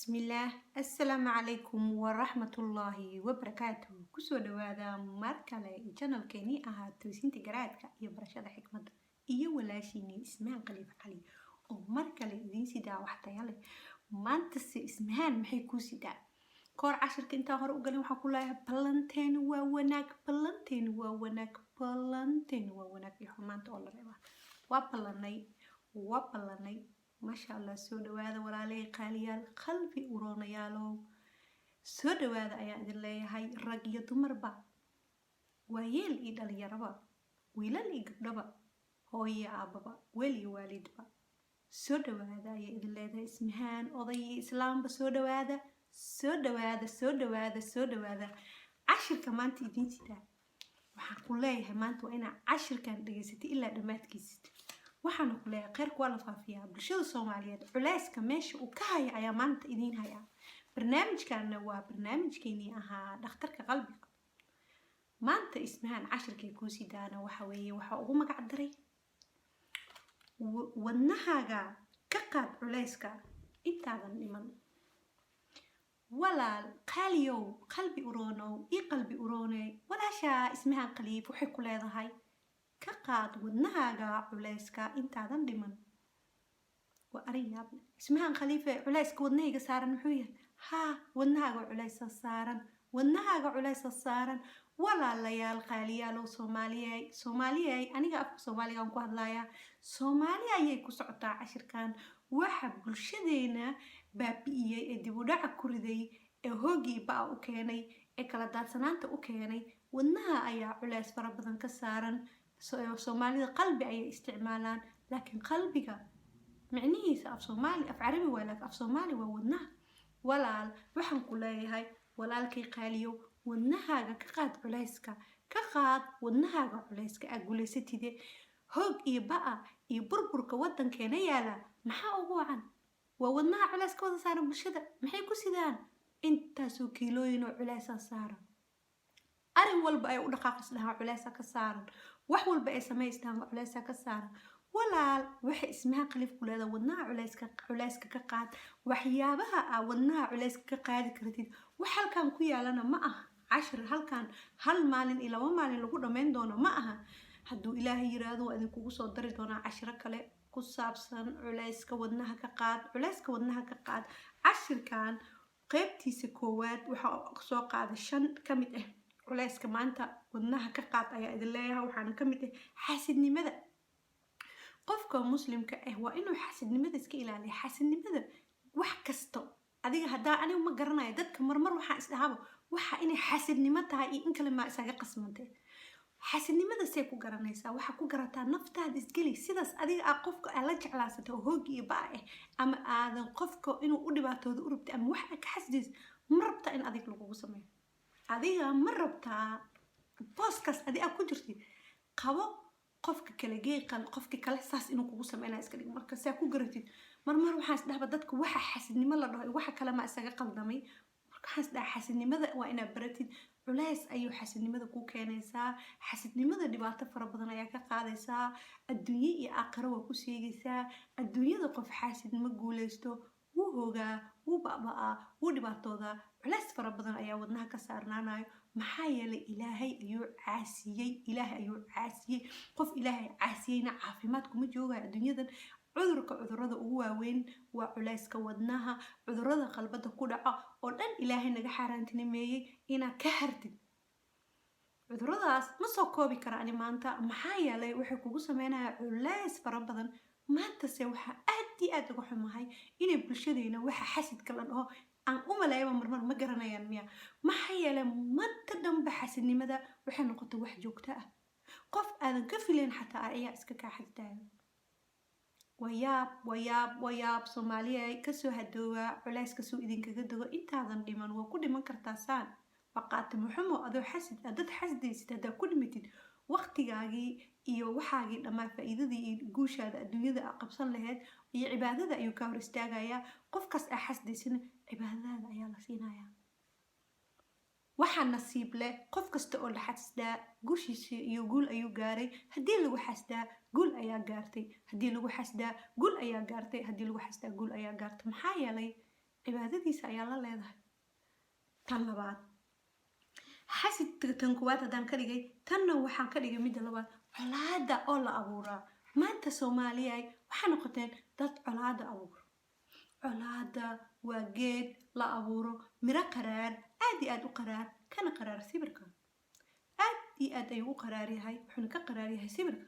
Bismillah, Assalamu alaikum wa rahmatullahi wa barakatuh. Kusoo dhawaada mar kale channelkeeni ahaa toosinta garaadka iyo barashada xikmadda iyo walaashiini Ismahan Khaliif Cali oo mar kale idiin sidaa wax tayo leh. Maanta si Ismahan maxay ku sidaa? Koor cashirka inta hore u galin waxaan ku leeyahay ballanteenu waa wanaag, ballanteenu waa wanaag, ballanteenu waa wanaag iyo xumaanta oo la reebaa. Waa ballanay. Masha Allah, soo dhawaada walaalay qaaliyaal qalbi uroonayaalow. Soo dhawaada ayaan idin leeyahay rag iyo dumarba, waayeel iyo dhalinyaraba, wiilal iyo gabdhaba, hooyo iyo aababa, weel iyo waalidba. Soo dhawaada ayaan idin leedahay Ismahan, oday iyo islaamba soo dhawaada. Soo dhawaada, soo dhawaada, soo dhawaada. Cashirka maanta idin sidaa. Waxaan ku leeyahay maanta waa inaa cashirkan dhageysatay ilaa dhammaadkiisa. waxaan ku leeyahay khayrku waa la faafiyaa bulshada Soomaaliyeed culayska meesha uu ka haya ayaa maanta idin haya. Barnaamijkana waa barnaamijkeeni ahaa dhakhtarka qalbiga. Maanta Ismahan cashirkay ku sidaana waxa ugu magac daray wadnahaaga ka qaad culayska intaadan dhiman. walaal qaaliyow qalbi uroonow ii qalbi uroonay walaasha Ismahan Khaliif waxay ku leedahay ka qaad wadnahaaga culayska intaadan dhiman. waa arin yaab leh. Ismahan Khaliif culayska wadnahayga saaran muxuu yahay? wadnahaaga culaysa saaran, wadnahaaga culaysa saaran. walaalayaal qaaliyaal oo Soomaaliyay aniga afka Soomaaliga aan ku hadlayaa. Soomaaliya ayay ku socotaa cashirkan. waxa bulshadeena baabi'iyay ee dib u dhaca ku riday ee hoogii baa u keenay ee kala daadsanaanta u keenay wadnaha ayaa culays fara badan ka saaran. Soomaalida qalbi ayay isticmaalaan laakiin qalbiga macnihiisa af carabi waa laakiin af Soomaali waa wadnaha. walaal waxaan ku leeyahay walaalkay qaaliyo wadnahaaga ka qaad culayska, ka qaad wadnahaaga culayska aad guulaysatide. hoog iyo ba'a iyo burburka wadankeena yaala maxaa ugu wacan? waa wadnaha culayska wada saaran bulshada. maxay ku sidaan intaasoo kiilooyin oo culaysa saaran? arin walba ay u dhaqaaqistaan culaysa ka saaran, wax walba ay samaystaan culaysa ka saaran. walaal waxa Ismahan Khaliif ku leedahay wadnaha culayska ka qaad. waxyaabaha wadnaha culayska ka qaadi kartid wax halkan ku yaalana ma aha cashir halkan hal maalin iyo 2 maalin lagu dhameyn doono ma aha. hadduu Ilaahay yiraahdo waa idin kugu soo dari doonaa cashiro kale ku saabsan culayska wadnaha ka qaad, culayska wadnaha ka qaad. cashirkan qaybtiisa koowaad waxa soo qaaday 5 ka mid ah culayska maanta wadnaha ka qaad ayaa idin leeyahay. waxaana ka mid ah xaasidnimada. qofka muslimka ah waa inuu xaasidnimada iska ilaaliyo. xaasidnimada wax kasto adiga hadaa anigu ma garanayo dadka marmar waxaan isdhahaaba waxa inay xaasidnimo tahay iyo in kale ma isaga qasmantay. xaasidnimada say ku garanaysaa? waxa ku garataa naftaada isgeli sidaas adiga qofka la jeclaasato oo hoog iyo baa ama aadan qofka inuu u dhibaatoodo u rabtay ama wax ka xasdiis ma rabtaa in adig lagugu sameeyo. adiga ma rabtaa podcast adiga ku jirtid qabo qofka kale geeqan qofka kale saas inuu kugu sameeyo iska dhig. marka saa ku garatid marmar waxaan isdhaaba dadka waxa xaasidnimo la dhaho waxa kale ma isaga qaldamay. marka waxaan isdhaha xaasidnimada waa inaad baratid. culays ayuu xaasidnimada ku keenaysaa. xaasidnimada dhibaato fara badan ayaa ka qaadaysaa. adduunyo iyo aakhiro waa ku sheegaysaa. adduunyada qof xaasidnimo guulaysto wuu hoogaa, wuu ba'ba'aa, wuu dhibaatoodaa. culays fara badan ayaa wadnaha ka saarnaanayo. maxaa yeelay ilaahay ayuu caasiyey. qof ilaahay caasiyeyna caafimaad kuma joogayo adduunyadan. cudurrada ugu waaweyn waa culayska wadnaha. cudurrada qalbada ku dhaco oo dhan ilaahay naga xaaraantinimeeyey inaad ka hartid. cudurradaas ma soo koobi kara ani maanta maxaa yeelay waxay kugu sameynaya culays fara badan. maantase waxaa aad iyo aad uga xumahay inay bulshadeena waxa xasidka la dhaho aan u maleeyaba marmar ma garanayaan miya. maxaa yeelay maanta dhanba xasidnimada waxay noqotay wax joogto ah. qof aadan ka filayn xataa ayaa iska kaa xasdaayo. wayaab Soomaaliya kasoo hadoowa culayska suu idinkaga dago intaadan dhiman waa ku dhiman kartaa saan. waqaatimo xumo adoo dad xasdaysid haddaa ku dhimatid waqtigaagii iyo waxaagii dhammaa faa'iidadii iyo guushaada adduunyada qabsan lahayd iyo cibaadada ayuu ka hor istaagayaa. qofkaas xasdaysina cibaadadaada ayaa la siinayaa. waxaa nasiib leh qof kasta oo la xasdaa guushiisa iyo guul ayuu gaaray. haddii lagu xasdaa guul ayaa gaartay. haddii lagu xasdaa guul ayaa gaartay. haddii lagu xasdaa guul ayaa gaartay. maxaa yeelay cibaadadiisa ayaa la leedahay. tan labaad xasidka tan koowaad haddaan ka dhigay, tanna waxaan ka dhigay midda labaad, colaada oo la abuuraa. maanta Soomaaliya waxaa noqoteen dad colaada abuur. colaada waa geed la abuuro miro qaraar, aad iyo aad u qaraar, kana qaraar sibirka. aad iyo aad ayuu u qaraar yahay, wuxuuna ka qaraar yahay sibirka.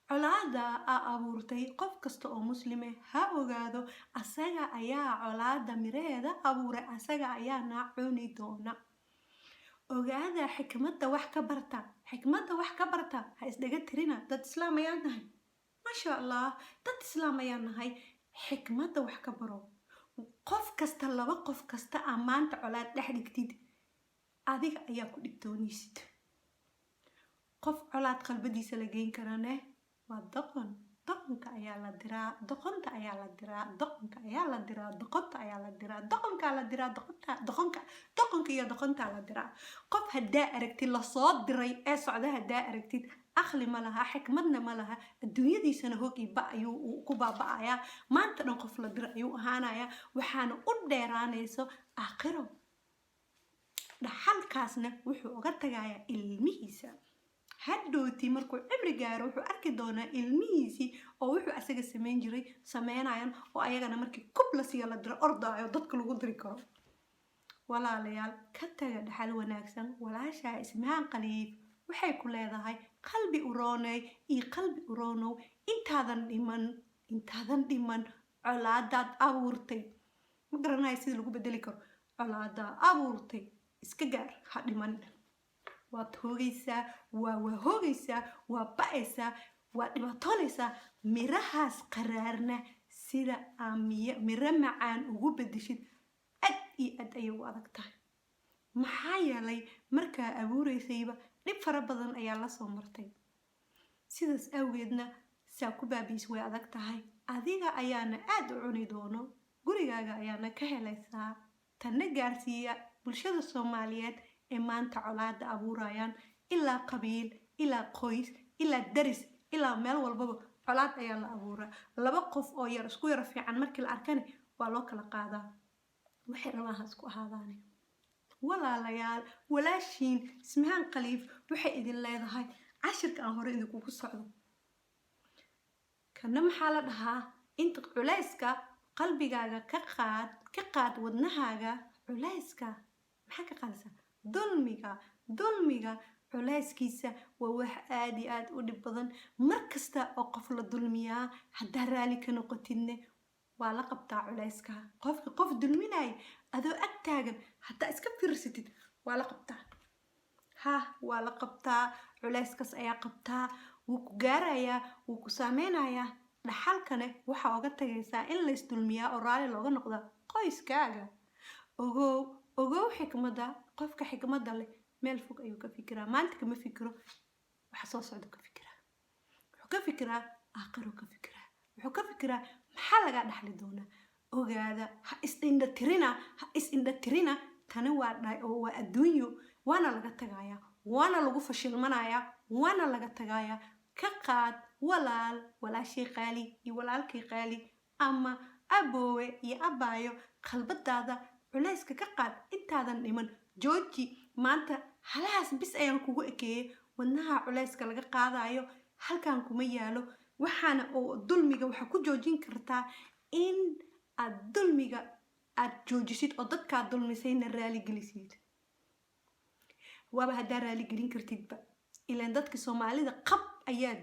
colaada aa abuurtay qof kasta oo muslime ha ogaado, asaga ayaa colaada miraheeda abuuray, asaga ayaa naacuni doona. ogaada xikmadda wax ka barta, xikmadda wax ka barta, ha isdhaga tirina. dad islaam ayaan nahay, maasha allah, dad islaam ayaan nahay. xikmadda wax ka baro. qof kasta, laba qof kasta aa maanta colaad dhex dhigtid, adiga ayaa ku dhibtoonaysid. qof colaad qalbadiisa la geyn karane waa doqon. doqonka ayaa la diraa, doqonta ayaa la diraa, doqonka ayaa la diraa, doqonta ayaa la diraa, doqonka la diraa, doqonka iyo doqonta la diraa. qof haddaa aragtid lasoo diray ee socda, haddaa aragtid aqli ma laha, xikmadna ma laha, adduunyadiisana hoog iyo ba ayuu ku baaba'ayaa. maanta dhan qof la dira ayuu ahaanayaa, waxaana u dheeraanayso aakhiro. dhaxalkaasna wuxuu uga tagayaa ilmihiisa. hadhowti markuu cimri gaaro wuxuu arki doonaa ilmihiisii oo wuxuu asaga samayn jiray sameynayaan, oo ayagana markii kub la siiyo la diro ordaayo dadka lagu diri karo. walaalayaal, ka taga dhaxal wanaagsan. walaashaa Ismahaan Khaliif waxay ku leedahay qalbi uroonay iyo qalbi uroonow. intaadan dhiman colaadaad abuurtay. ma garanayo sida lagu bedeli karo. colaadaa abuurtay, iska gaar, ha dhiman. waad hoogaysaa, waa hoogaysaa, waa ba'aysaa, waa dhibaatoonaysaa. mirahaas qaraarna sida aa miro macaan ugu bedeshid aad iyo aad ayay u adag tahay. maxaa yeelay markaa abuuraysayba dhib fara badan ayaa la soo martay. sidaas awgeedna saa ku baabiis way adag tahay. adiga ayaana aad u cuni doono, gurigaaga ayaana ka helaysaa. tanna gaarsiiya bulshada Soomaaliyeed ee maanta colaada abuurayaan. ilaa qabiil, ilaa qoys, ilaa daris, ilaa meel walbaba colaad ayaa la abuuraa. laba qof oo yar isku yar fiican markii la arkane waa loo kala qaadaa. waxay rabaan ha isku ahaadaane. walaalayaal, walaashiin Ismahaan Khaliif waxay idin leedahay cashirka aan hore idinkugu socdo. kana maxaa la dhahaa? inta culayska qalbigaaga ka qaad wadnahaaga. culayska maxaa ka qaadaysaa? dulmiga culayskiisa waa wax aad iyo aad u dhib badan. mar kasta oo qof la dulmiyaa, haddaa raali ka noqotidne waa la qabtaa culayska. qofka qof dulminaya adoo ag taagan haddaa iska fiirsatid waa la qabtaa. waa la qabtaa. culayskaas ayaa qabtaa, wuu ku gaarayaa, wuu ku saameynayaa. dhaxalkane waxaa oga tagaysaa in la isdulmiyaa oo raali looga noqdaa qoyskaaga. ogow xikmadda. qofka xikmadda leh meel fog ayuu ka fikiraa. maanta kama fikiro waxa soo socdo ka fikiraa. wuxuu ka fikiraa aakhiro ka fikiraa. wuxuu ka fikiraa maxaa laga dhaxli doonaa. ogaada, ha is-indhatirina. tani waa adduunyo, waana laga tagayaa, waana lagu fashilmanayaa, waana laga tagayaa. ka qaad walaashii qaali iyo walaalkii qaali, ama aboowe iyo abaayo, qalbadaada culayska ka qaad. intaadan dhiman jooji. maanta halahaas bis ayaan kugu ekeeyey. wadnaha culayska laga qaadayo halkan kuma yaalo. waxaana oo dulmiga waxaa ku joojin kartaa in aad dulmiga aad joojisid oo dadkaa dulmisayna raali gelisid. waaba haddaa raali gelin kartidba, ilaan dadka Soomaalida qab ayaa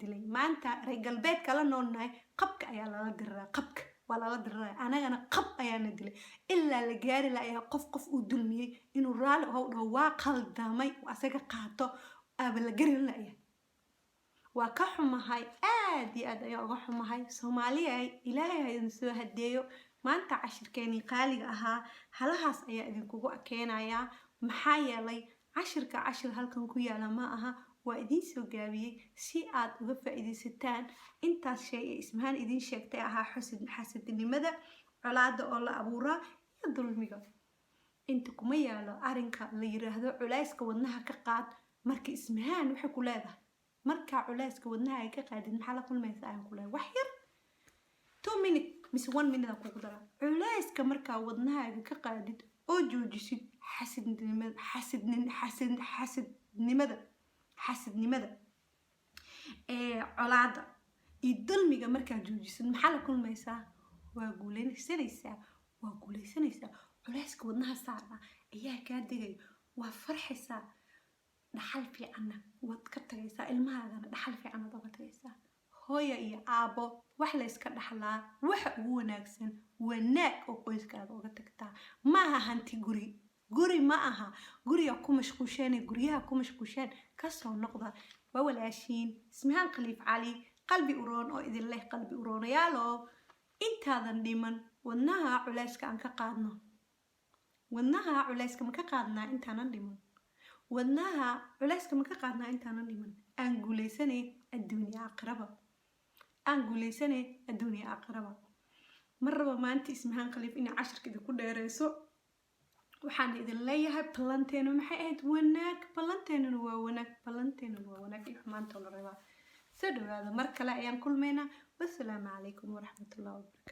dilay. maanta reer galbeedka la noolnahay qabka ayaa lala diraa. qabka waa lala diraa. anagana qab ayaana dilay. ilaa la gaari lahaa qof uu dulmiyey inuu raali u dhaho waa qaldamay, asaga qaato, aaba la garin lahaa. waa ka xumahay, aad iyo aad ayaa uga xumahay. Soomaaliya, ilaahay ha idin soo hadeeyo. maanta cashirkeeni qaaliga ahaa halahaas ayaa idinkugu akeenayaa. maxaa yeelay cashir halkan ku yaala ma aha. waa idin soo gaabiyey si aad uga faa'iidaysataan intaas shay ee Ismahaan idin sheegtay ahaa xasidnimada, colaada oo la abuuraa, iyo dulmiga. inta kuma yaalo arinka la yiraahdo culayska wadnaha ka qaad. markii Ismahaan waxay ku leedahay marka culayska wadnaha ay ka qaadin maxaa la kulmaysaa? aan ku leeyahay wax yar 2 minutes mise 1 minute kugu dara culayska markaa wadnahaaga ka qaadid oo joojisid xasidnimada colaada iyo dulmiga markaa joojisid maxaa la kulmaysaa waa guulaysanaysaa culayska wadnaha saarna ayaa kaa degaya waa farxaysaa dhaxal fiicanna waad ka tagaysaa ilmahaagana dhaxal fiican waad uga tagaysaa hooyo iyo aabo wax la iska dhaxlaa waxa ugu wanaagsan wanaag oo qoyskaaga uga tagtaa maaha hanti guri ma aha guriga ku mashquusheen guryaha ku mashquusheen kasoo noqda waa walaashiin ismihaan khaliif cali qalbi uroon oo idin leh qalbi uroonayaalo intaadan dhiman wadnaha culayska aan ka qaadno wadnaha culayska ma ka qaadnaa intaanan dhiman wadnaha culayska ma ka qaadnaa intaanan dhiman aan guulaysanay adduunya aakhiraba marraba maanta ismihaan khaliif inay casharka idinku dheereyso waxaan idin leeyahay ballanteenu maxay ahayd wanaag ballanteenu waa wanaag iyo xumaanta la rabaa soo dhawaada mar kale ayaan kulmaynaa wassalaamu calaykum waraxmatullahi wabarakatu